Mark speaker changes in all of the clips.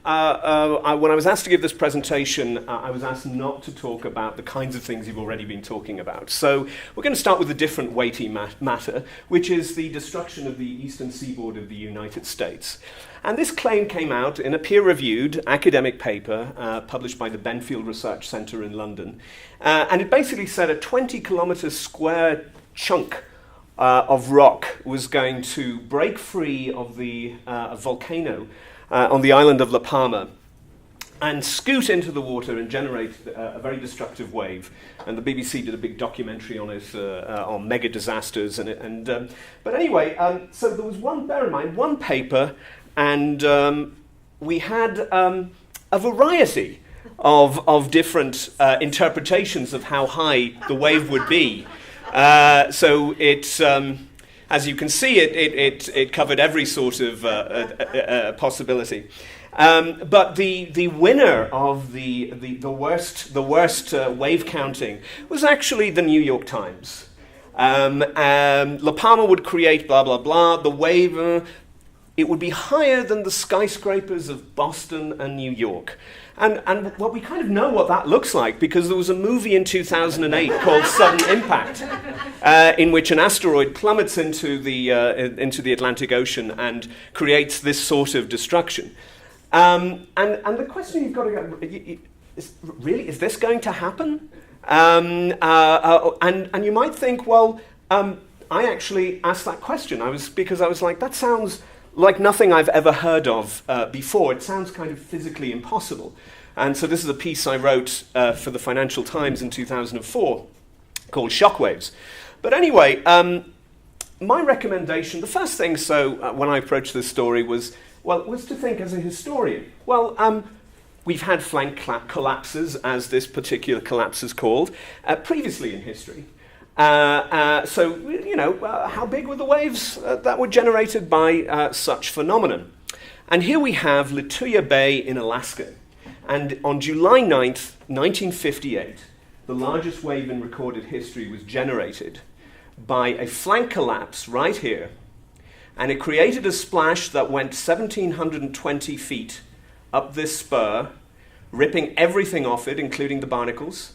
Speaker 1: when I was asked to give this presentation, I was asked not to talk about the kinds of things you've already been talking about. So we're going to start with a different weighty matter, which is the destruction of the eastern seaboard of the United States. And this claim came out in a peer-reviewed academic paper published by the Benfield Research Centre in London. And it basically said a 20-kilometre square chunk of rock was going to break free of the volcano on the island of La Palma and scoot into the water and generate a very destructive wave. And the BBC did a big documentary on it, on mega disasters. But anyway, so there was bear in mind, one paper, and we had a variety of different interpretations of how high the wave would be. So it's... as you can see, it covered every sort of possibility. But the winner of the worst wave counting was actually the New York Times. La Palma would create blah, blah, blah. The wave, it would be higher than the skyscrapers of Boston and New York. And well, we kind of know what that looks like because there was a movie in 2008 called Sudden Impact, in which an asteroid plummets into the Atlantic Ocean and creates this sort of destruction. And the question you've got to go is, really, is this going to happen? And you might think, well, I actually asked that question. Because I was like, that sounds like nothing I've ever heard of before. It sounds kind of physically impossible. And so this is a piece I wrote for the Financial Times in 2004 called Shockwaves. But anyway, my recommendation, the first thing when I approached this story was to think as a historian. Well, we've had flank collapses, as this particular collapse is called, previously in history. So, how big were the waves that were generated by such phenomenon? And here we have Lituya Bay in Alaska. And on July 9th, 1958, the largest wave in recorded history was generated by a flank collapse right here. And it created a splash that went 1,720 feet up this spur, ripping everything off it, including the barnacles,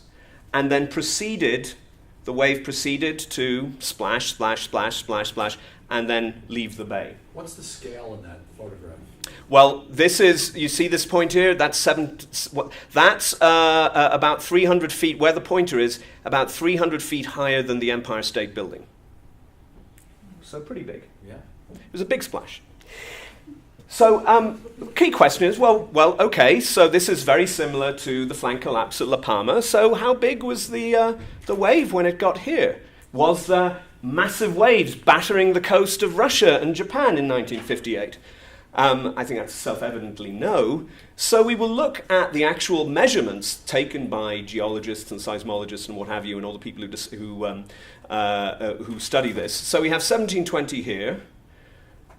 Speaker 1: and then the wave proceeded to splash, splash, splash, splash, splash, and then leave the bay.
Speaker 2: What's the scale in that photograph?
Speaker 1: Well, you see this point here? That's about 300 feet, where the pointer is, about 300 feet higher than the Empire State Building. So pretty big.
Speaker 2: Yeah.
Speaker 1: It was a big splash. So the key question is, well, okay, so this is very similar to the flank collapse at La Palma. So how big was the wave when it got here? Was there massive waves battering the coast of Russia and Japan in 1958? I think that's self-evidently no. So we will look at the actual measurements taken by geologists and seismologists and what have you, and all the people who study this. So we have 1720 here,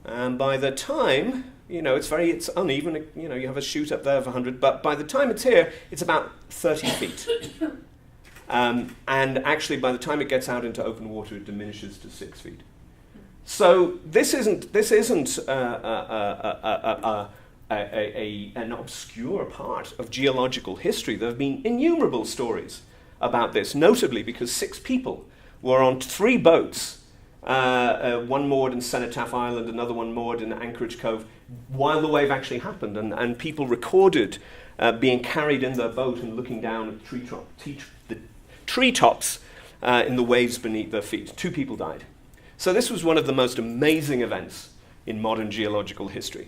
Speaker 1: and by the time, it's uneven. You have a shoot up there of 100, but by the time it's here, it's about 30 feet. And actually, by the time it gets out into open water, it diminishes to 6 feet. So this isn't an obscure part of geological history. There have been innumerable stories about this, notably because 6 people were on 3 boats, one moored in Cenotaph Island, another one moored in Anchorage Cove, while the wave actually happened, and people recorded being carried in their boat and looking down at the treetops in the waves beneath their feet. 2 people died. So this was one of the most amazing events in modern geological history,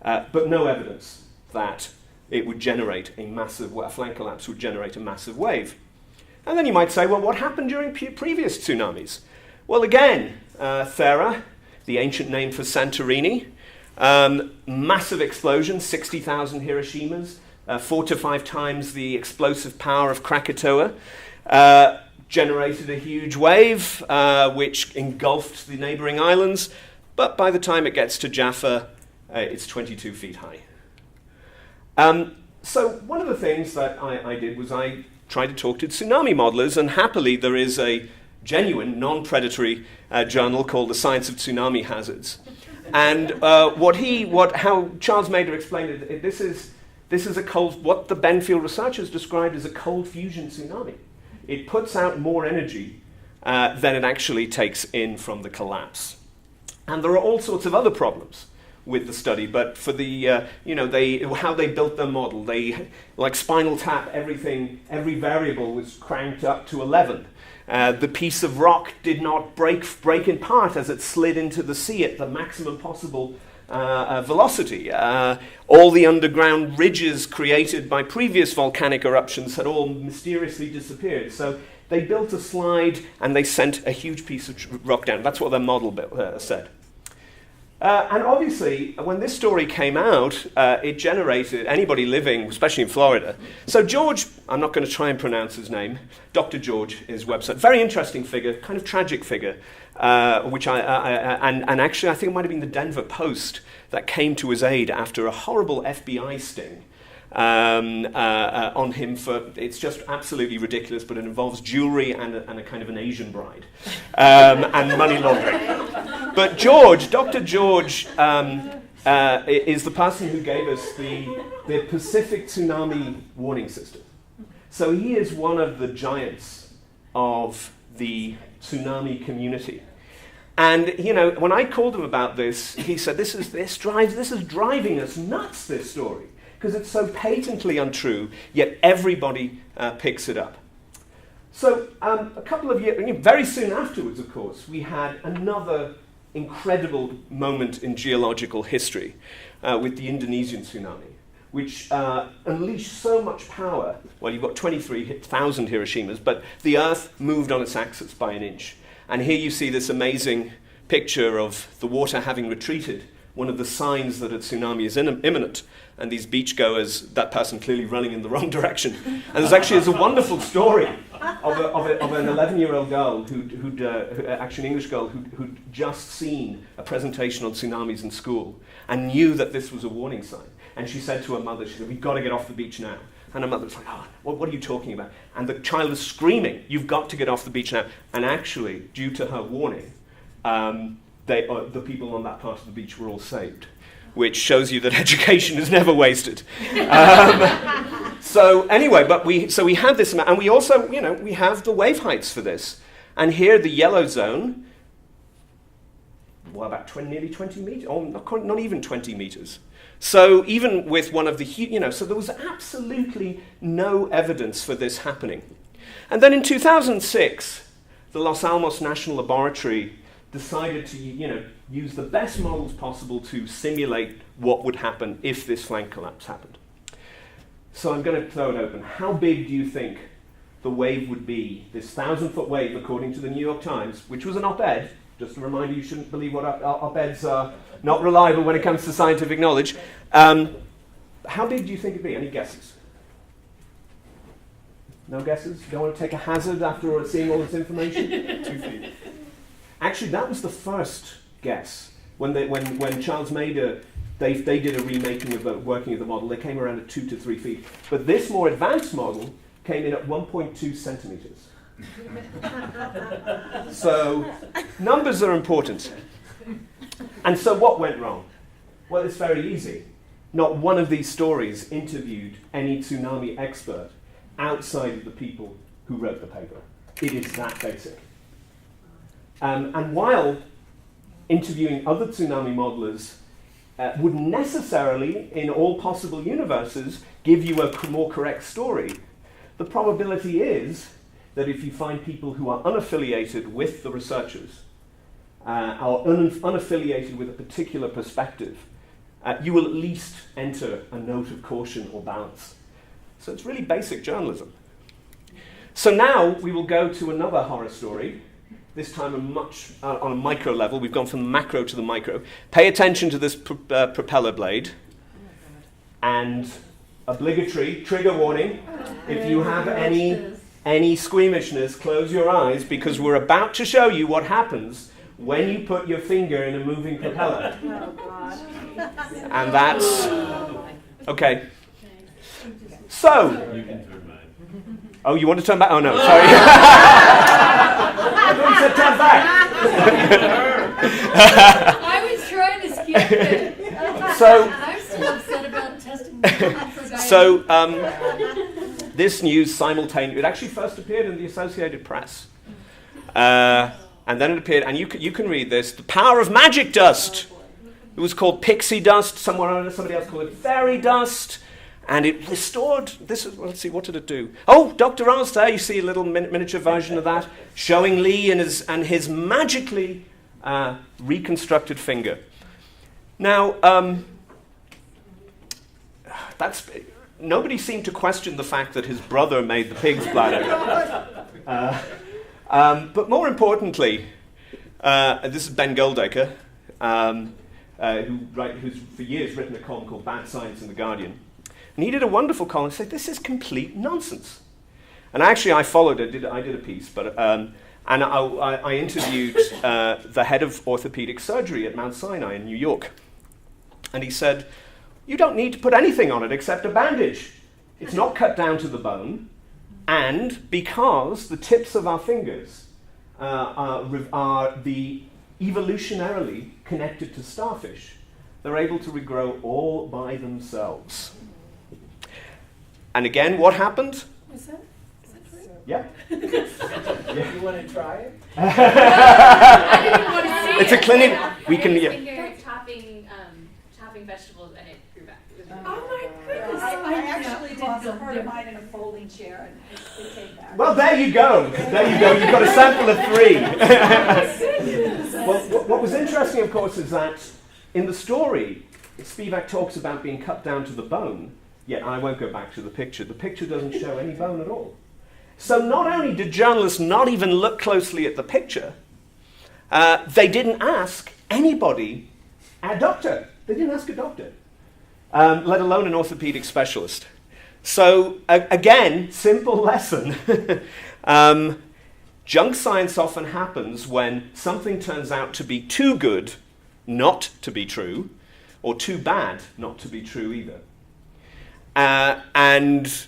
Speaker 1: but no evidence that it would generate a flank collapse would generate a massive wave. And then you might say, well, what happened during previous tsunamis? Well, again, Thera, the ancient name for Santorini, massive explosion, 60,000 Hiroshimas, 4 to 5 times the explosive power of Krakatoa, generated a huge wave which engulfed the neighboring islands, but by the time it gets to Jaffa, it's 22 feet high. So one of the things that I did was I tried to talk to tsunami modelers, and happily there is a genuine, non-predatory journal called The Science of Tsunami Hazards. And how Charles Mader explained it, this is this is what the Benfield researchers described as a cold fusion tsunami. It puts out more energy than it actually takes in from the collapse. And there are all sorts of other problems with the study, but for the, how they built their model, they, like Spinal Tap, every variable was cranked up to 11. The piece of rock did not break in part as it slid into the sea at the maximum possible velocity. All the underground ridges created by previous volcanic eruptions had all mysteriously disappeared. So they built a slide and they sent a huge piece of rock down. That's what their model said. And obviously, when this story came out, it generated anybody living, especially in Florida. So George, I'm not going to try and pronounce his name, Dr. George, his website, very interesting figure, kind of tragic figure, which actually I think it might have been the Denver Post that came to his aid after a horrible FBI sting on him for, it's just absolutely ridiculous, but it involves jewelry and a kind of an Asian bride and money laundering. But Dr. George is the person who gave us the Pacific Tsunami Warning System. So he is one of the giants of the tsunami community. And, when I called him about this, he said, this is driving us nuts, this story, because it's so patently untrue, yet everybody picks it up. So a couple of years, very soon afterwards, of course, we had another incredible moment in geological history with the Indonesian tsunami, which unleashed so much power. Well, you've got 23,000 Hiroshimas, but the Earth moved on its axis by an inch. And here you see this amazing picture of the water having retreated, one of the signs that a tsunami is imminent. And these beachgoers, that person clearly running in the wrong direction. And there's a wonderful story of an 11-year-old girl, actually an English girl, who'd just seen a presentation on tsunamis in school and knew that this was a warning sign. And she said to her mother, she said, "We've got to get off the beach now." And her mother was like, what are you talking about? And the child is screaming, "You've got to get off the beach now." And actually, due to her warning, the people on that part of the beach were all saved, which shows you that education is never wasted. So anyway, we had this, and we also, we have the wave heights for this. And here, the yellow zone, about nearly 20 meters, or not even 20 meters. So even with one of the, so there was absolutely no evidence for this happening. And then in 2006, the Los Alamos National Laboratory decided to, use the best models possible to simulate what would happen if this flank collapse happened. So I'm going to throw it open. How big do you think the wave would be, this 1,000-foot wave, according to the New York Times, which was an op-ed? Just a reminder, you shouldn't believe what op-eds are not reliable when it comes to scientific knowledge. How big do you think it'd be? Any guesses? No guesses? Don't want to take a hazard after seeing all this information? 2 feet. Actually, that was the first guess. When Charles Mader, they did a remaking of the working of the model, they came around at 2 to 3 feet. But this more advanced model came in at 1.2 centimeters. So numbers are important. And so what went wrong? Well, it's very easy. Not one of these stories interviewed any tsunami expert outside of the people who wrote the paper. It is that basic. And while interviewing other tsunami modelers wouldn't necessarily, in all possible universes, give you a more correct story, the probability is that if you find people who are unaffiliated with the researchers, or unaffiliated with a particular perspective, you will at least enter a note of caution or balance. So it's really basic journalism. So now we will go to another horror story, this time on a micro level. We've gone from the macro to the micro. Pay attention to this propeller blade. And obligatory trigger warning. If you have any squeamishness, close your eyes, because we're about to show you what happens when you put your finger in a moving propeller.
Speaker 3: Oh, God.
Speaker 1: And that's... Okay. So...
Speaker 2: You can turn mine.
Speaker 1: Oh, you want to turn back? Oh, no, sorry. I thought you said turn back.
Speaker 3: I was trying to skip it.
Speaker 1: So...
Speaker 3: I'm still upset about testing the
Speaker 1: So this news simultaneously, it actually first appeared in the Associated Press. And then it appeared, and you can read this, The Power of Magic Dust. It was called pixie dust, somebody else called it fairy dust. And it restored, let's see, what did it do? Oh, Dr. Oz there, you see a little miniature version of that, showing Lee and his magically reconstructed finger. Now, nobody seemed to question the fact that his brother made the pig's bladder. But more importantly, this is Ben Goldacre, who's for years written a column called Bad Science in The Guardian. And he did a wonderful column and said, this is complete nonsense. And actually I followed it, I did a piece, but and I interviewed the head of orthopedic surgery at Mount Sinai in New York. And he said, you don't need to put anything on it except a bandage. It's not cut down to the bone. And because the tips of our fingers are evolutionarily connected to starfish, they're able to regrow all by themselves. And again, what happened?
Speaker 3: Is that true?
Speaker 1: Yeah.
Speaker 3: You want to try it?
Speaker 4: I didn't want to see
Speaker 1: It's a clinic. We can.
Speaker 4: Yeah.
Speaker 1: Yeah.
Speaker 4: Chopping vegetables and it grew back. It was really
Speaker 3: Oh my goodness!
Speaker 5: I actually did part of mine in a folding chair and it came back.
Speaker 1: Well, there you go. There you go. You've got a sample of 3. Well, what was interesting, of course, is that in the story, Spivak talks about being cut down to the bone, yet I won't go back to the picture. The picture doesn't show any bone at all. So not only did journalists not even look closely at the picture, they didn't ask anybody, a doctor. They didn't ask a doctor, let alone an orthopedic specialist. So again, simple lesson. Junk science often happens when something turns out to be too good not to be true, or too bad not to be true either. And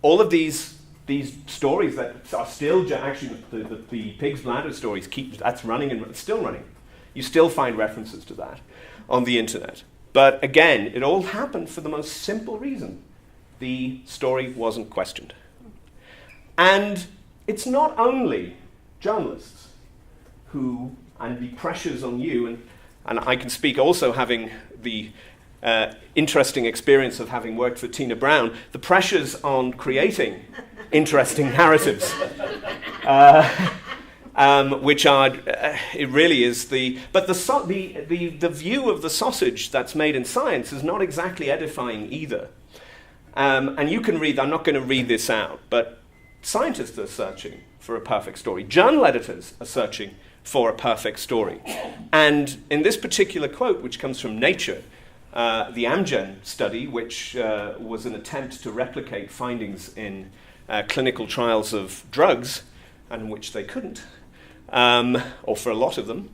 Speaker 1: all of these stories that are still, actually the pig's bladder stories, that's running and it's still running. You still find references to that on the internet. But again, it all happened for the most simple reason. The story wasn't questioned. And it's not only journalists who, and the pressures on you, and I can speak also having the interesting experience of having worked for Tina Brown, the pressures on creating interesting narratives, which are, it really is but the view of the sausage that's made in science is not exactly edifying either. And you can read, I'm not going to read this out, but scientists are searching for a perfect story. Journal editors are searching for a perfect story. And in this particular quote, which comes from Nature, the Amgen study, which was an attempt to replicate findings in clinical trials of drugs, and which they couldn't, or for a lot of them,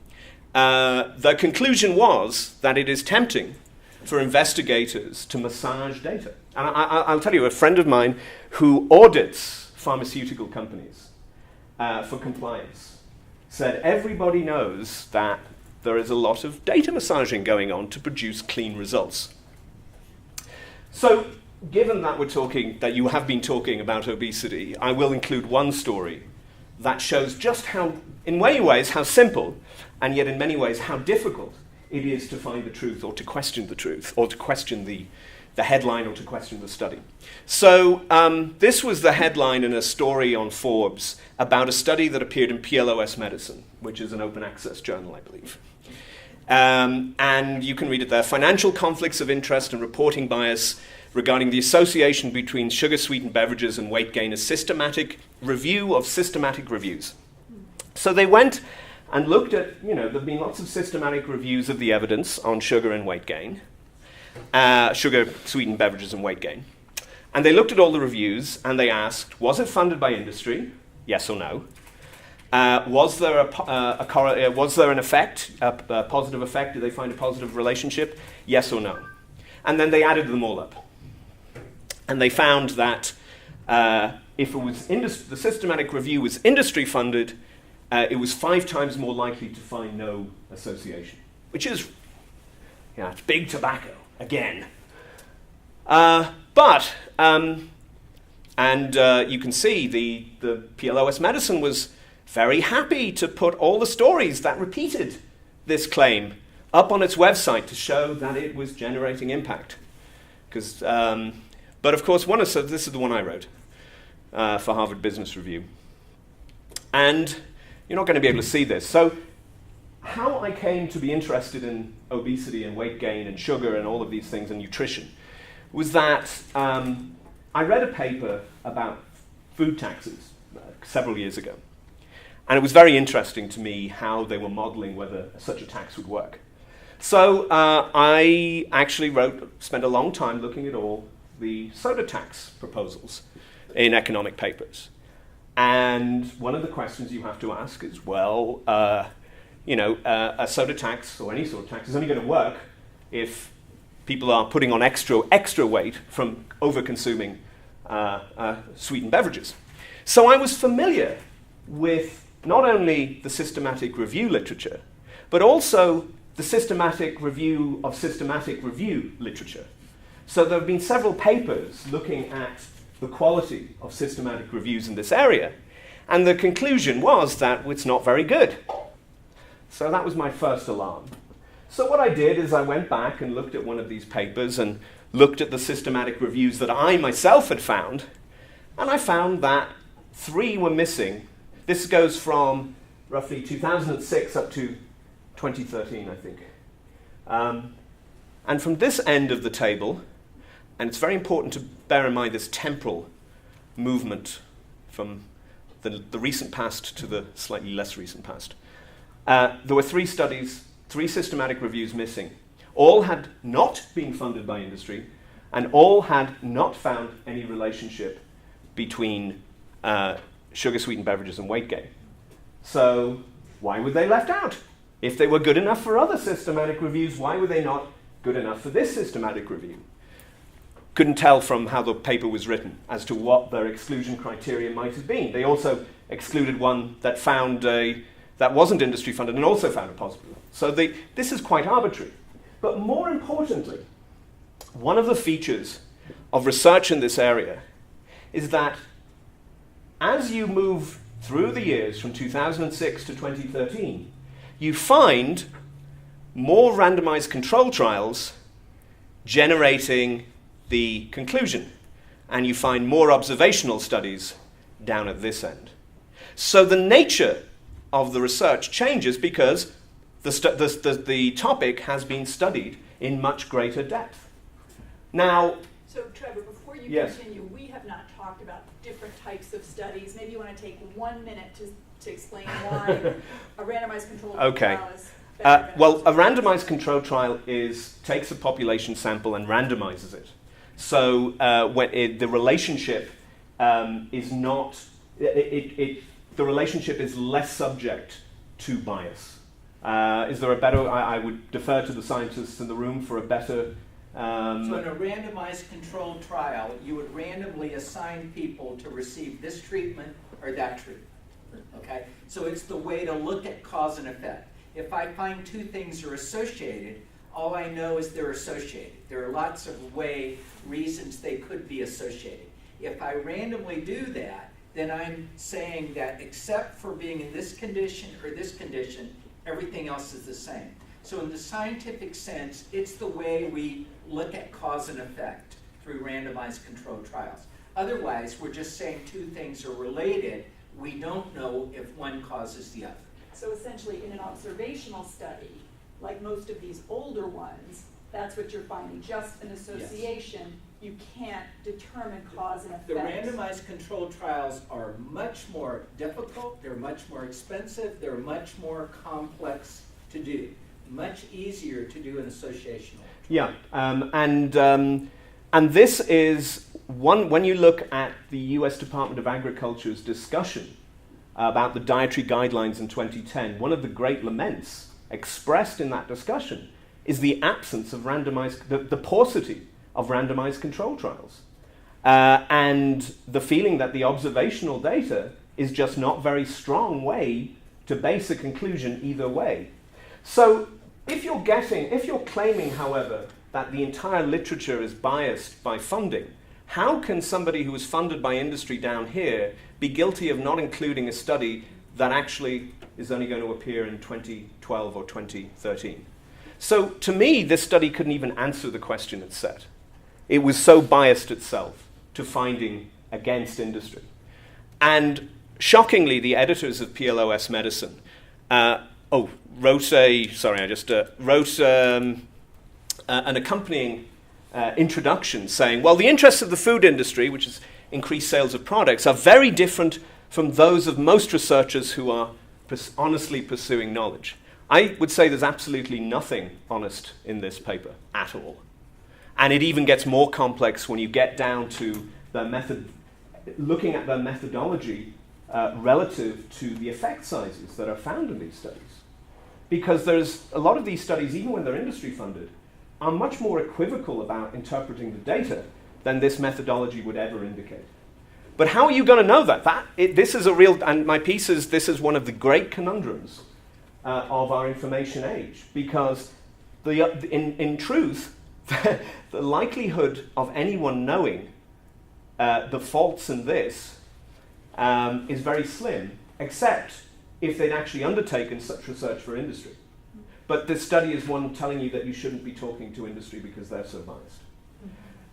Speaker 1: the conclusion was that it is tempting for investigators to massage data. And I'll tell you, a friend of mine who audits pharmaceutical companies for compliance said everybody knows that there is a lot of data massaging going on to produce clean results. So, given that that you have been talking about obesity, I will include one story that shows just how, in many ways, how simple, and yet in many ways how difficult it is to find the truth, or to question the truth, or to question the headline, or to question the study. So this was the headline in a story on Forbes about a study that appeared in PLOS Medicine, which is an open access journal, I believe. And you can read it there. Financial conflicts of interest and reporting bias regarding the association between sugar-sweetened beverages and weight gain, a systematic review of systematic reviews. So they went and looked at, there have been lots of systematic reviews of the evidence on sugar and weight gain, sugar-sweetened beverages and weight gain. And they looked at all the reviews and they asked, was it funded by industry? Yes or no? Was there an effect, a positive effect? Did they find a positive relationship? Yes or no? And then they added them all up. And they found that if it was the systematic review was industry funded, it was 5 times more likely to find no association, which is, it's big tobacco again. You can see the PLOS Medicine was very happy to put all the stories that repeated this claim up on its website to show that it was generating impact. But of course, so this is the one I wrote for Harvard Business Review. And you're not going to be able to see this. So how I came to be interested in obesity and weight gain and sugar and all of these things and nutrition was that I read a paper about food taxes several years ago. And it was very interesting to me how they were modeling whether such a tax would work. So I actually spent a long time looking at all the soda tax proposals in economic papers. And one of the questions you have to ask is, well, a soda tax or any sort of tax is only going to work if people are putting on extra weight from over-consuming sweetened beverages. So I was familiar with not only the systematic review literature, but also the systematic review of systematic review literature. So there have been several papers looking at the quality of systematic reviews in this area, and the conclusion was that it's not very good. So that was my first alarm. So what I did is I went back and looked at one of these papers and looked at the systematic reviews that I myself had found, and I found that 3 were missing. This goes from roughly 2006 up to 2013, I think. And from this end of the table, and it's very important to bear in mind this temporal movement from the recent past to the slightly less recent past. There were 3 studies, 3 systematic reviews missing. All had not been funded by industry, and all had not found any relationship between sugar-sweetened beverages and weight gain. So why were they left out? If they were good enough for other systematic reviews, why were they not good enough for this systematic review? Couldn't tell from how the paper was written as to what their exclusion criteria might have been. They also excluded one that found that wasn't industry funded and also found a positive. So this is quite arbitrary. But more importantly, one of the features of research in this area is that as you move through the years from 2006 to 2013, you find more randomized control trials generating the conclusion, and you find more observational studies down at this end. So the nature of the research changes because the topic has been studied in much greater depth. Now,
Speaker 5: So Trevor, before you
Speaker 1: Yes.
Speaker 5: continue, we have not talked about different types of studies. Maybe you want to take 1 minute to explain why a randomized controlled
Speaker 1: Okay.
Speaker 5: trial is better than
Speaker 1: well, a randomized control trial takes a population sample and randomizes it. So the relationship is not, the relationship is less subject to bias. Is there a better, I would defer to the scientists in the room for a better...
Speaker 3: So in a randomized controlled trial, you would randomly assign people to receive this treatment or that treatment. Okay? So it's the way to look at cause and effect. If I find 2 things are associated, all I know is they're associated. There are lots of reasons they could be associated. If I randomly do that, then I'm saying that except for being in this condition or this condition, everything else is the same. So in the scientific sense, it's the way we look at cause and effect through randomized controlled trials. Otherwise, we're just saying 2 things are related. We don't know if one causes the other.
Speaker 5: So essentially, in an observational study, like most of these older ones, that's what you're finding, just an association. You can't determine cause and effect.
Speaker 3: The randomized controlled trials are much more difficult, they're much more expensive, they're much more complex to do. Much easier to do an associational.
Speaker 1: Yeah, and this is one, when you look at the US Department of Agriculture's discussion about the Dietary Guidelines in 2010, one of the great laments expressed in that discussion is the absence of the paucity of randomized control trials. And the feeling that the observational data is just not very strong way to base a conclusion either way. So if you're claiming, however, that the entire literature is biased by funding, how can somebody who is funded by industry down here be guilty of not including a study that actually is only going to appear in 2012 or 2013? So to me, this study couldn't even answer the question it set. It was so biased itself to finding against industry. And shockingly, the editors of PLOS Medicine wrote an accompanying introduction saying, well, the interests of the food industry, which is increased sales of products, are very different from those of most researchers who are honestly pursuing knowledge. I would say there's absolutely nothing honest in this paper at all. And it even gets more complex when you get down to the method, looking at the methodology relative to the effect sizes that are found in these studies. Because there's a lot of these studies, even when they're industry funded, are much more equivocal about interpreting the data than this methodology would ever indicate. But how are you going to know that? This is a real, and my piece is, this is one of the great conundrums of our information age, because in truth, the likelihood of anyone knowing the faults in this is very slim, except if they'd actually undertaken such research for industry. But this study is one telling you that you shouldn't be talking to industry because they're so biased.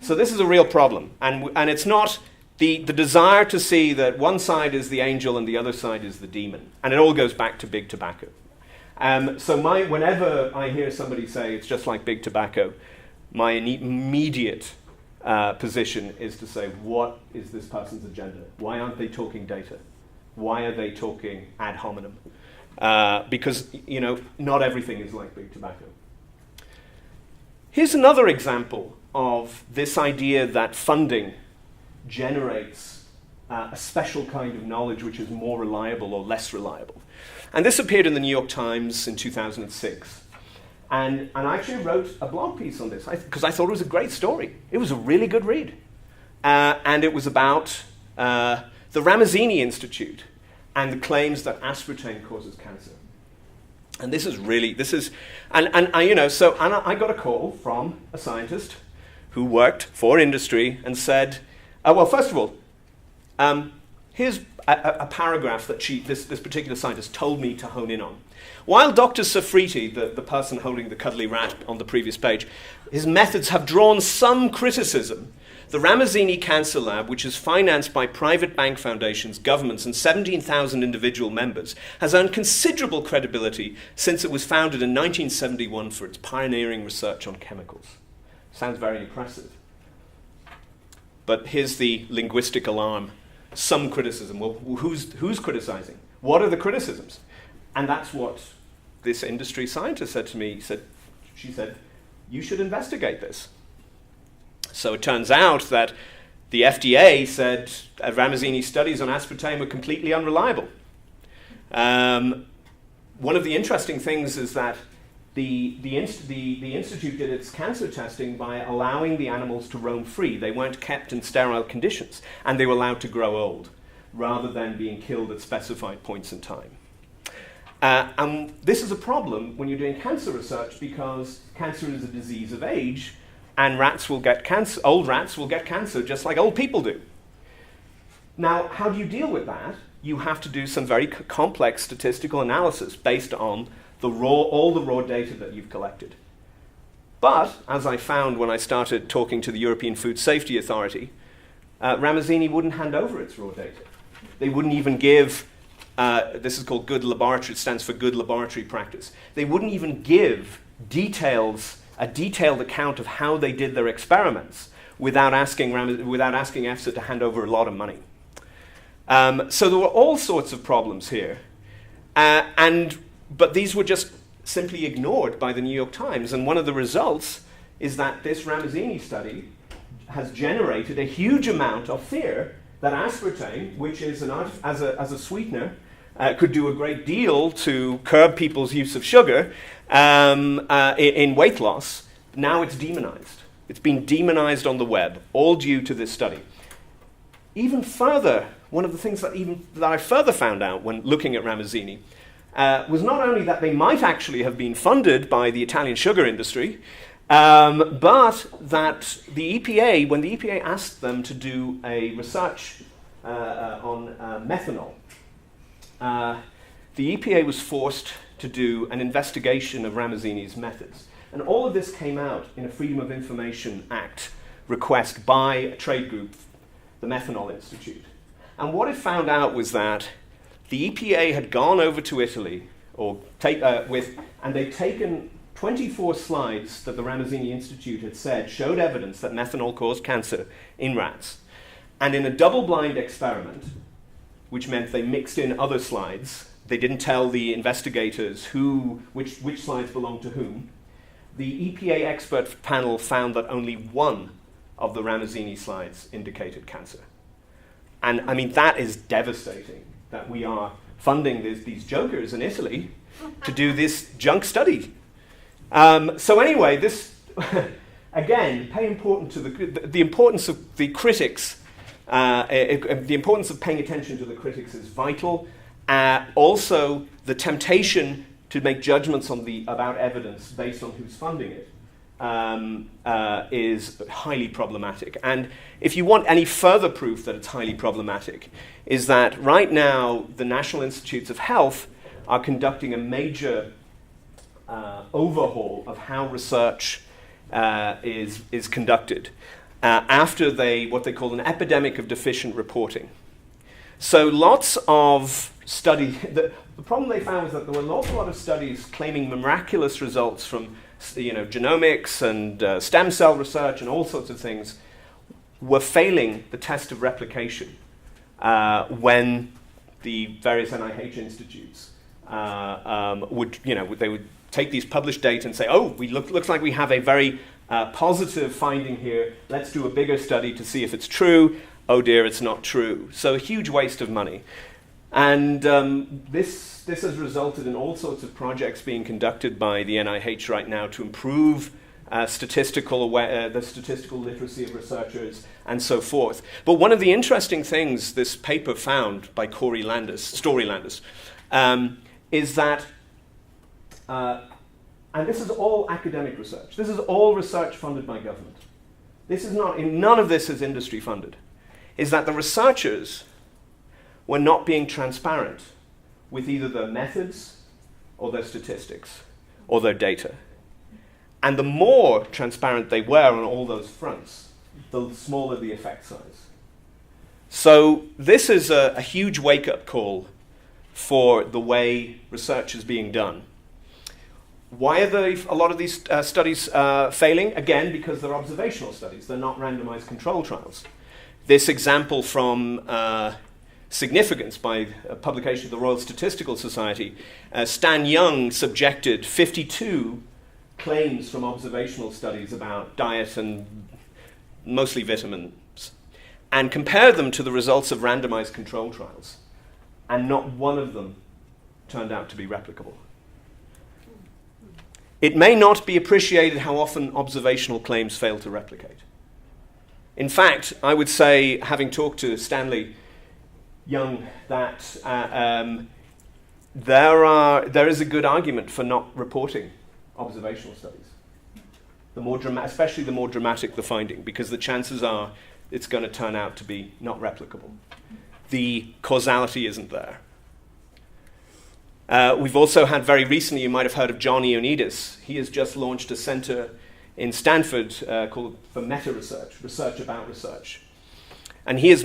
Speaker 1: So this is a real problem, and it's not the desire to see that one side is the angel and the other side is the demon, and it all goes back to big tobacco. So whenever I hear somebody say it's just like big tobacco, my immediate position is to say, what is this person's agenda? Why aren't they talking data? Why are they talking ad hominem? Because, not everything is like big tobacco. Here's another example of this idea that funding generates a special kind of knowledge which is more reliable or less reliable. And this appeared in the New York Times in 2006. And I actually wrote a blog piece on this because I thought it was a great story. It was a really good read. And it was about the Ramazzini Institute and the claims that aspartame causes cancer. And I got a call from a scientist who worked for industry and said, well, first of all, here's a paragraph that this particular scientist told me to hone in on. While Dr. Safriti, the person holding the cuddly rat on the previous page, his methods have drawn some criticism, the Ramazzini Cancer Lab, which is financed by private bank foundations, governments, and 17,000 individual members, has earned considerable credibility since it was founded in 1971 for its pioneering research on chemicals. Sounds very impressive. But here's the linguistic alarm. Some criticism. Well, who's criticizing? What are the criticisms? And that's what this industry scientist said to me. She said, you should investigate this. So it turns out that the FDA said Ramazzini's studies on aspartame are completely unreliable. One of the interesting things is that the institute did its cancer testing by allowing the animals to roam free. They weren't kept in sterile conditions, and they were allowed to grow old, rather than being killed at specified points in time. And this is a problem when you're doing cancer research, because cancer is a disease of age, and rats will get cancer. Old rats will get cancer just like old people do. Now, how do you deal with that? You have to do some very complex statistical analysis based on all the raw data that you've collected. But, as I found when I started talking to the European Food Safety Authority, Ramazzini wouldn't hand over its raw data. They wouldn't even give, this is called good laboratory, it stands for good laboratory practice. They wouldn't even give a detailed account of how they did their experiments without asking EFSA to hand over a lot of money. So there were all sorts of problems here. But these were just simply ignored by the New York Times. And one of the results is that this Ramazzini study has generated a huge amount of fear that aspartame, which is as a sweetener, could do a great deal to curb people's use of sugar in weight loss. Now it's demonized. It's been demonized on the web, all due to this study. Even further, one of the things that I further found out when looking at Ramazzini was not only that they might actually have been funded by the Italian sugar industry, But that the EPA, when the EPA asked them to do a research on methanol, the EPA was forced to do an investigation of Ramazzini's methods. And all of this came out in a Freedom of Information Act request by a trade group, the Methanol Institute. And what it found out was that the EPA had gone over to Italy, and they'd taken 24 slides that the Ramazzini Institute had said showed evidence that methanol caused cancer in rats. And in a double-blind experiment, which meant they mixed in other slides, they didn't tell the investigators which slides belonged to whom, the EPA expert panel found that only one of the Ramazzini slides indicated cancer. And I mean, that is devastating, that we are funding these jokers in Italy to do this junk study. So anyway, this, again, pay important to the importance of the critics. The importance of paying attention to the critics is vital. Also, the temptation to make judgments about evidence based on who's funding it is highly problematic. And if you want any further proof that it's highly problematic, is that right now the National Institutes of Health are conducting a major overhaul of how research is conducted after what they call an epidemic of deficient reporting. So lots of studies, the problem they found was that there were an awful lot of studies claiming miraculous results from genomics and stem cell research and all sorts of things were failing the test of replication when the various NIH institutes would take these published data and say, oh, looks like we have a very positive finding here. Let's do a bigger study to see if it's true. Oh dear, it's not true. So a huge waste of money. And this has resulted in all sorts of projects being conducted by the NIH right now to improve the statistical literacy of researchers and so forth. But one of the interesting things this paper found by Story Landis, is that, and this is all academic research. This is all research funded by government. None of this is industry funded. Is that the researchers were not being transparent with either their methods or their statistics or their data. And the more transparent they were on all those fronts, the smaller the effect size. So this is a huge wake-up call for the way research is being done. Why are a lot of these studies failing? Again, because they're observational studies. They're not randomized control trials. This example from Significance by a publication of the Royal Statistical Society, Stan Young subjected 52 claims from observational studies about diet and mostly vitamins and compared them to the results of randomized control trials. And not one of them turned out to be replicable. It may not be appreciated how often observational claims fail to replicate. In fact, I would say, having talked to Stanley Young, that there is a good argument for not reporting observational studies. Especially the more dramatic the finding, because the chances are it's going to turn out to be not replicable. The causality isn't there. We've also had very recently, you might have heard of John Ioannidis. He has just launched a center in Stanford called for meta-research, research about research. And he has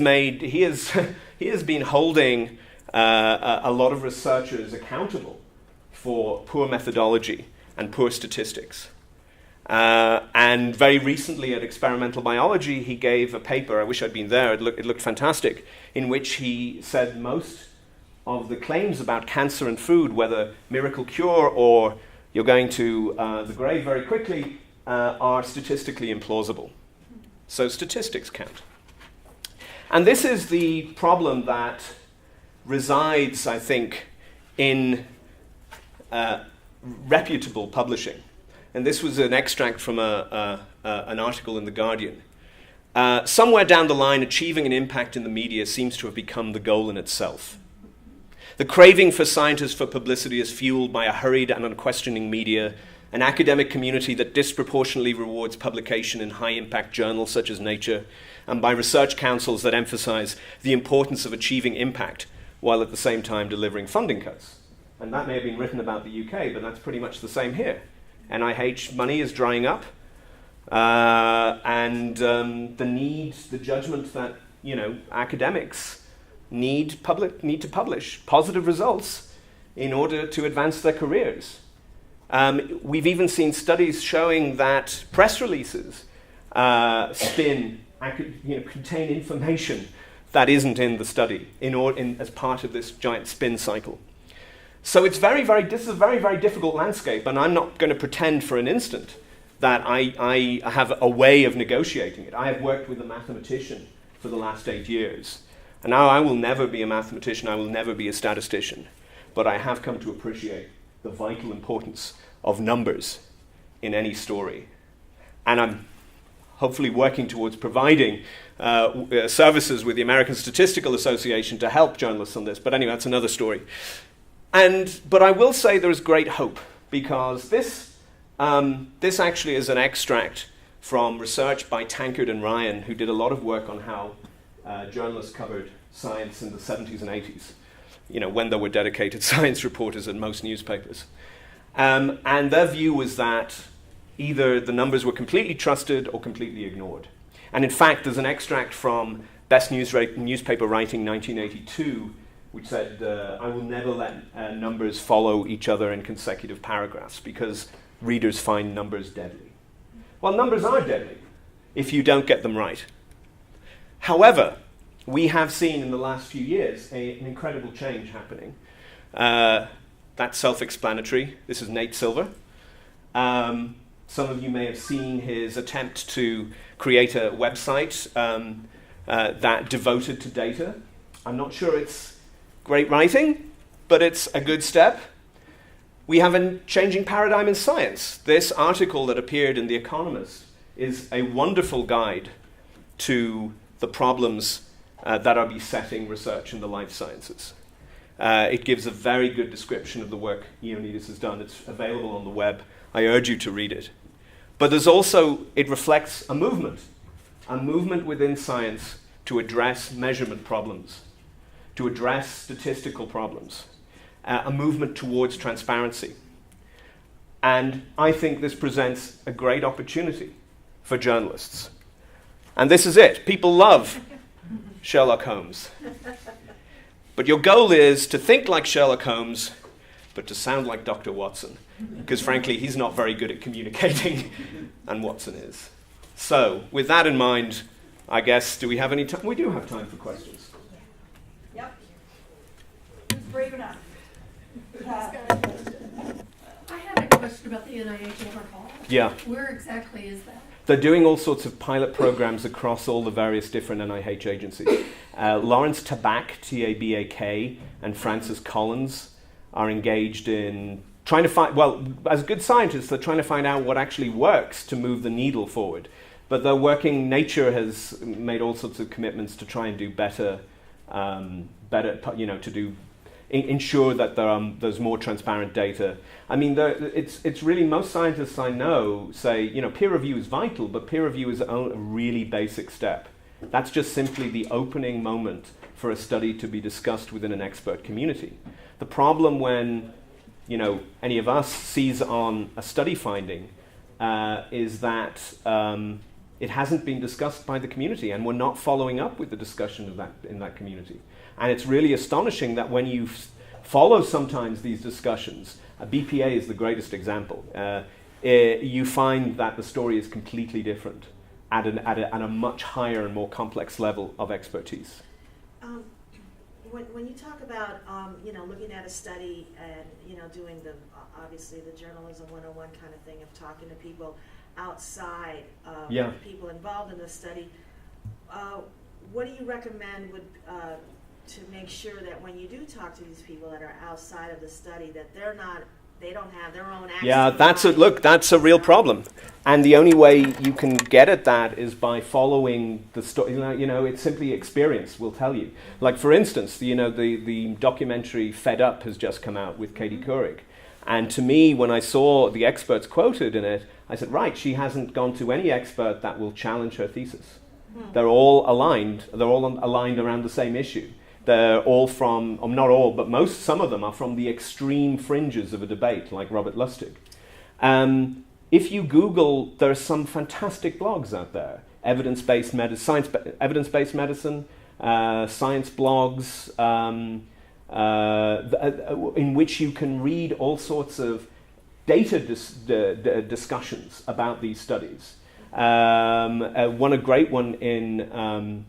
Speaker 1: been holding a lot of researchers accountable for poor methodology and poor statistics. And very recently at Experimental Biology, he gave a paper, I wish I'd been there, it looked fantastic, in which he said most of the claims about cancer and food, whether miracle cure or you're going to the grave very quickly, are statistically implausible. So statistics count. And this is the problem that resides, I think, in reputable publishing. And this was an extract from an article in The Guardian. Somewhere down the line, achieving an impact in the media seems to have become the goal in itself. The craving for scientists for publicity is fueled by a hurried and unquestioning media an academic community that disproportionately rewards publication in high-impact journals such as Nature, and by research councils that emphasize the importance of achieving impact while at the same time delivering funding cuts. And that may have been written about the UK, but that's pretty much the same here. NIH money is drying up, and the judgment that academics need to publish positive results in order to advance their careers. We've even seen studies showing that press releases contain information that isn't in the study as part of this giant spin cycle. So it's this is a very, very difficult landscape, and I'm not going to pretend for an instant that I have a way of negotiating it. I have worked with a mathematician for the last 8 years, and now I will never be a mathematician, I will never be a statistician, but I have come to appreciate the vital importance of numbers in any story. And I'm hopefully working towards providing services with the American Statistical Association to help journalists on this. But anyway, that's another story. But I will say there is great hope, because this actually is an extract from research by Tankard and Ryan, who did a lot of work on how journalists covered science in the 70s and 80s, when there were dedicated science reporters in most newspapers. And their view was that either the numbers were completely trusted or completely ignored. And in fact, there's an extract from Best Newspaper Writing 1982, which said, I will never let numbers follow each other in consecutive paragraphs because readers find numbers deadly. Well, numbers are deadly if you don't get them right. However, we have seen in the last few years an incredible change happening. That's self-explanatory. This is Nate Silver. Some of you may have seen his attempt to create a website that devoted to data. I'm not sure it's great writing, but it's a good step. We have a changing paradigm in science. This article that appeared in The Economist is a wonderful guide to the problems that are besetting research in the life sciences. It gives a very good description of the work Ioannidis has done. It's available on the web. I urge you to read it. But there's also, it reflects a movement within science to address measurement problems, to address statistical problems, a movement towards transparency. And I think this presents a great opportunity for journalists. And this is it. People love Sherlock Holmes. But your goal is to think like Sherlock Holmes, but to sound like Dr. Watson. Because frankly, he's not very good at communicating, and Watson is. So, with that in mind, I guess, do we have any time? We do have time for questions.
Speaker 5: Yep. Who's brave enough?
Speaker 6: I had a question about the NIH overhaul.
Speaker 1: Yeah.
Speaker 6: Where exactly is that?
Speaker 1: They're doing all sorts of pilot programs across all the various different NIH agencies. Lawrence Tabak, T-A-B-A-K, and Francis Collins are engaged in trying to find, well, as good scientists, they're trying to find out what actually works to move the needle forward. But they're working, Nature has made all sorts of commitments to try and do better, ensure that there's more transparent data. I mean, it's really, most scientists I know say, peer review is vital, but peer review is a really basic step. That's just simply the opening moment for a study to be discussed within an expert community. The problem when, any of us sees on a study finding is that it hasn't been discussed by the community, and we're not following up with the discussion of that in that community. And it's really astonishing that when you follow sometimes these discussions, BPA is the greatest example, you find that the story is completely different at a much higher and more complex level of expertise.
Speaker 7: When you talk about looking at a study and doing obviously the journalism 101 kind of thing of talking to people outside of people involved in the study, what do you recommend to make sure that when you do talk to these people that are outside of the study, that they don't have their own access?
Speaker 1: Yeah, that's a real problem. And the only way you can get at that is by following the story. It's simply experience will tell you. Like, for instance, the documentary Fed Up has just come out with Katie Couric. And to me, when I saw the experts quoted in it, I said, right, she hasn't gone to any expert that will challenge her thesis. They're all aligned. They're all aligned around the same issue. They're all from, not all, but some of them are from the extreme fringes of a debate, like Robert Lustig. If you Google, there are some fantastic blogs out there. Evidence-based medicine, science blogs, in which you can read all sorts of data discussions about these studies. A great one in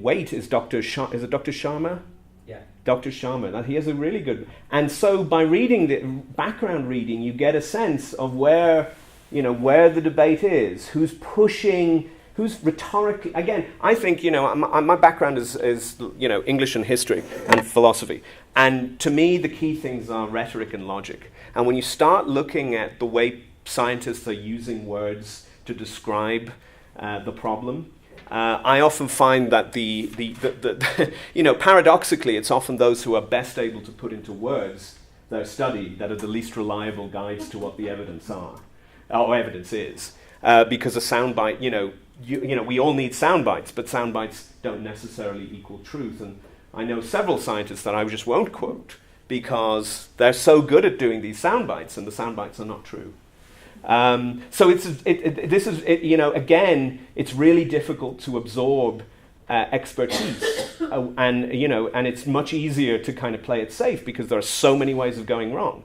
Speaker 1: weight is Dr. Sharma?
Speaker 3: Yeah.
Speaker 1: Dr. Sharma. He has a really good... And so by reading the background reading, you get a sense of where the debate is, who's pushing, who's rhetorically... Again, I think, my background is English and history and philosophy. And to me, the key things are rhetoric and logic. And when you start looking at the way scientists are using words to describe the problem, I often find that paradoxically, it's often those who are best able to put into words their study that are the least reliable guides to what the evidence are, or evidence is. Because a soundbite, we all need soundbites, but soundbites don't necessarily equal truth. And I know several scientists that I just won't quote because they're so good at doing these soundbites, and the soundbites are not true. So again, it's really difficult to absorb expertise, and it's much easier to kind of play it safe because there are so many ways of going wrong.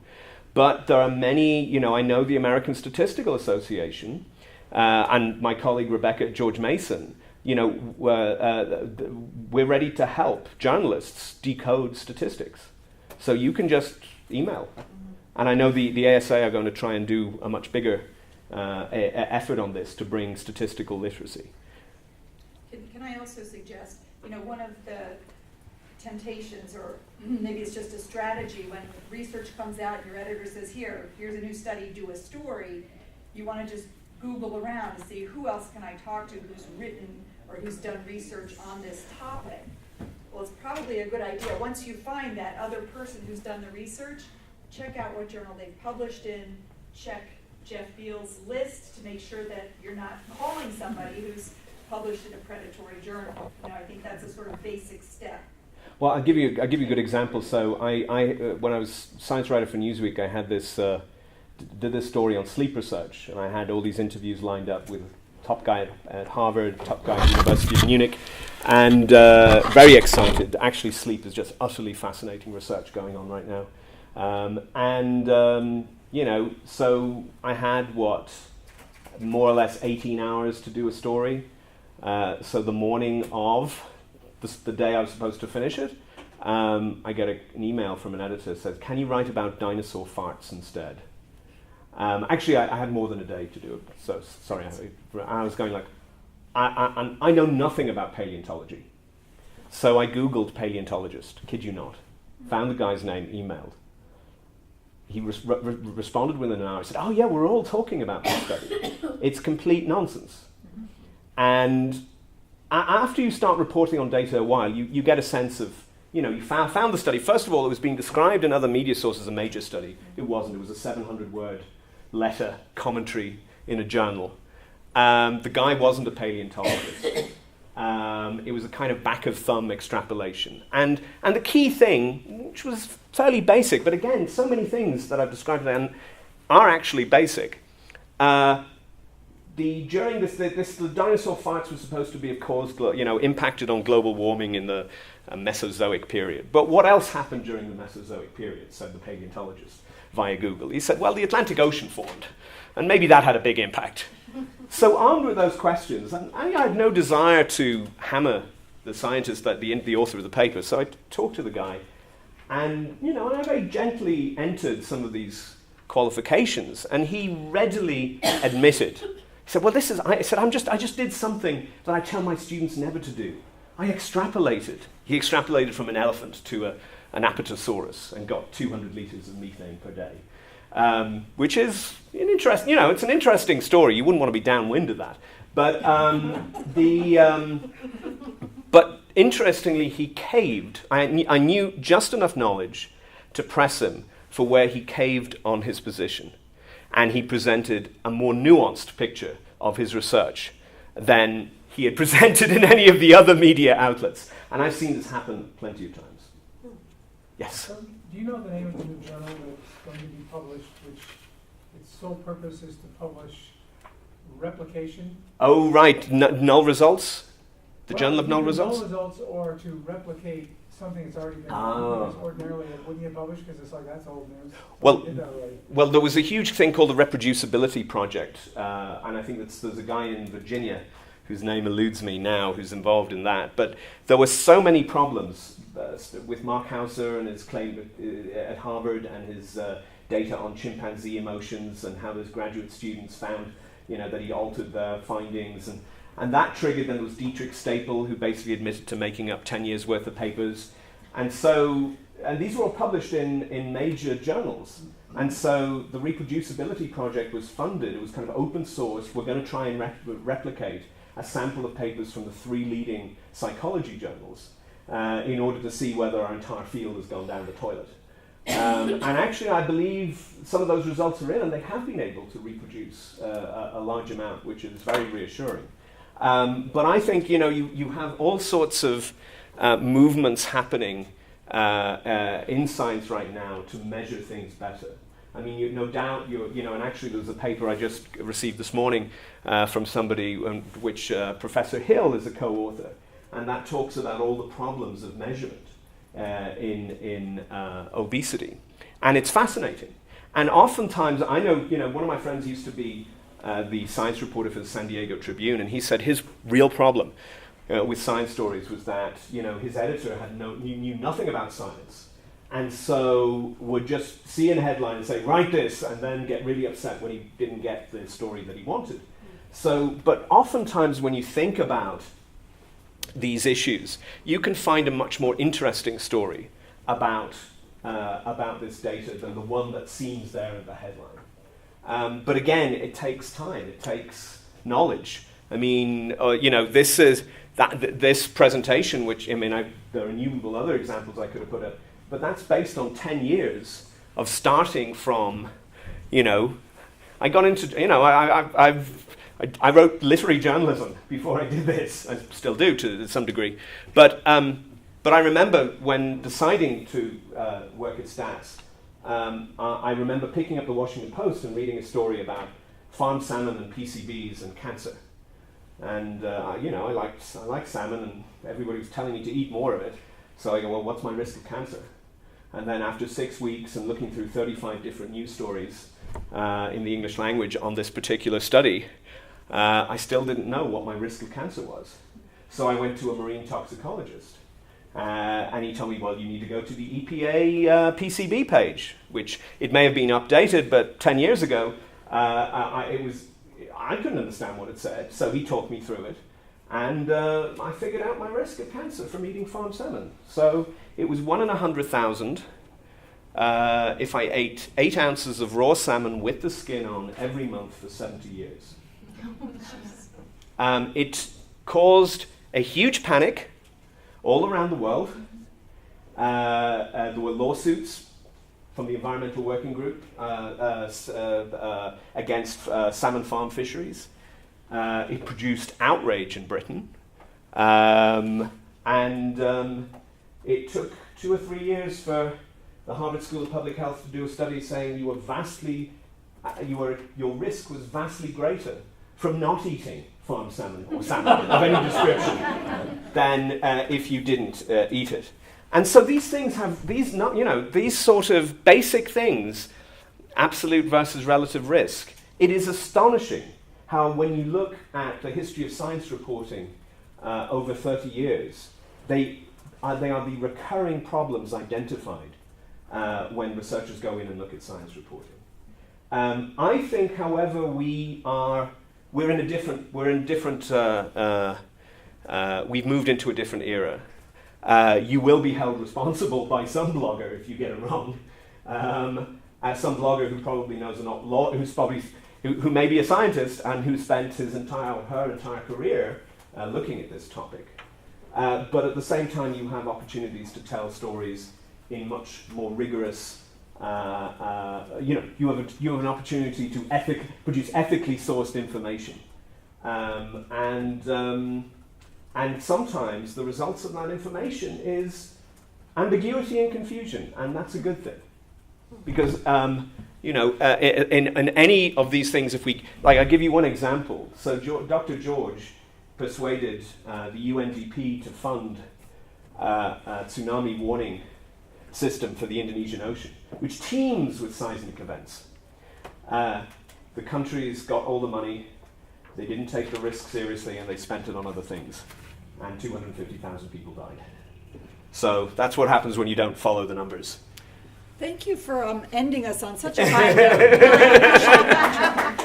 Speaker 1: But there are many, I know the American Statistical Association and my colleague Rebecca at George Mason, we're ready to help journalists decode statistics. So you can just email. And I know the ASA are going to try and do a much bigger effort on this to bring statistical literacy.
Speaker 5: Can I also suggest, one of the temptations, or maybe it's just a strategy, when research comes out, your editor says, here's a new study, do a story, you want to just Google around to see who else can I talk to who's written or who's done research on this topic. Well, it's probably a good idea. Once you find that other person who's done the research, check out what journal they've published in, check Jeff Beal's list to make sure that you're not calling somebody who's published in a predatory journal. I think that's a sort of basic step.
Speaker 1: Well, I'll give you a good example. So I when I was science writer for Newsweek, I had did this story on sleep research, and I had all these interviews lined up with top guy at Harvard, top guy at the University of Munich, and very excited. Actually, sleep is just utterly fascinating research going on right now. So I had more or less 18 hours to do a story. So the morning of the day I was supposed to finish it, I get an email from an editor that says, "Can you write about dinosaur farts instead?" Actually, I had more than a day to do it. So sorry, I was going I know nothing about paleontology. So I Googled paleontologist, kid you not, found the guy's name, emailed. He responded within an hour. He said, "Oh yeah, we're all talking about this study. It's complete nonsense." And after you start reporting on data a while, you get a sense of, you found the study. First of all, it was being described in other media sources as a major study. It wasn't. It was a 700-word letter commentary in a journal. The guy wasn't a paleontologist. It was a kind of back-of-thumb extrapolation. And the key thing, which was fairly basic, but again, so many things that I've described then are actually basic. During the dinosaur farts were supposed to be, of course, impacted on global warming in the Mesozoic period. But what else happened during the Mesozoic period, said the paleontologist via Google. He said, well, the Atlantic Ocean formed, and maybe that had a big impact. So armed with those questions, and I had no desire to hammer the scientist, the author of the paper, so I talked to the guy, and I very gently entered some of these qualifications, and he readily admitted. He said, well, I just did something that I tell my students never to do. I extrapolated. He extrapolated from an elephant to an Apatosaurus and got 200 liters of methane per day, which is an interesting, it's an interesting story. You wouldn't want to be downwind of that. But but interestingly, he caved. I knew just enough knowledge to press him for where he caved on his position, and he presented a more nuanced picture of his research than he had presented in any of the other media outlets. And I've seen this happen plenty of times. Yes?
Speaker 8: So, do you know the name of the new journal that's going to be published, which its sole purpose is to publish replication?
Speaker 1: Oh, right, null results? The Journal of Null Results?
Speaker 8: Null results, or to replicate something that's already been
Speaker 1: Ah.
Speaker 8: published. Ordinarily it wouldn't get published because it's like, that's old news. So
Speaker 1: Well,
Speaker 8: we did that already.
Speaker 1: Well, there was a huge thing called the Reproducibility Project, and I think there's a guy in Virginia whose name eludes me now who's involved in that. But there were so many problems with Mark Hauser and his claim at Harvard and his data on chimpanzee emotions and how his graduate students found that he altered their findings. And that triggered, then there was Dietrich Staple, who basically admitted to making up 10 years' worth of papers. And these were all published in major journals. And so the Reproducibility Project was funded. It was kind of open source. We're going to try and replicate a sample of papers from the 3 leading psychology journals in order to see whether our entire field has gone down the toilet. And actually, I believe some of those results are in, and they have been able to reproduce a large amount, which is very reassuring. But I think you have all sorts of movements happening in science right now to measure things better. I mean, no doubt, and actually there was a paper I just received this morning from somebody, which Professor Hill is a co-author, and that talks about all the problems of measurement in obesity. And it's fascinating. And oftentimes, I know, one of my friends used to be the science reporter for the San Diego Tribune, and he said his real problem with science stories was that, his editor knew nothing about science. And so would just see in a headline and say, write this, and then get really upset when he didn't get the story that he wanted. But oftentimes when you think about these issues, you can find a much more interesting story about this data than the one that seems there in the headline. But again, it takes time, it takes knowledge. I mean, this presentation, which, there are innumerable other examples I could have put up, but that's based on 10 years of starting from, I got into, I wrote literary journalism before I did this. I still do to some degree. But I remember when deciding to work at Stats, I remember picking up the Washington Post and reading a story about farmed salmon and PCBs and cancer. And, I like salmon, and everybody was telling me to eat more of it. So I go, well, what's my risk of cancer? And then after 6 weeks and looking through 35 different news stories in the English language on this particular study, I still didn't know what my risk of cancer was. So I went to a marine toxicologist, and he told me, well, you need to go to the EPA PCB page, which it may have been updated, but 10 years ago, I couldn't understand what it said, so he talked me through it. And I figured out my risk of cancer from eating farmed salmon. So it was 1 in 100,000 if I ate 8 ounces of raw salmon with the skin on every month for 70 years. It caused a huge panic all around the world. There were lawsuits from the Environmental Working Group against salmon farm fisheries. It produced outrage in Britain, and it took 2 or 3 years for the Harvard School of Public Health to do a study saying your risk was vastly greater from not eating farmed salmon or salmon of any description than if you didn't eat it. And so these things have these sort of basic things, absolute versus relative risk. It is astonishing how when you look at the history of science reporting over 30 years, they are the recurring problems identified when researchers go in and look at science reporting. I think, however, we've moved into a different era. You will be held responsible by some blogger if you get it wrong. As some blogger who probably knows a lot, who may be a scientist and who spent her entire career looking at this topic. But at the same time, you have opportunities to tell stories in much more rigorous you have an opportunity to produce ethically sourced information, and sometimes the results of that information is ambiguity and confusion, and that's a good thing, because in any of these things, I'll give you one example. So Dr. George persuaded the UNDP to fund a tsunami warning system for the Indonesian Ocean, which teems with seismic events. The countries got all the money, they didn't take the risk seriously, and they spent it on other things. And 250,000 people died. So that's what happens when you don't follow the numbers.
Speaker 5: Thank you for ending us on such a high note.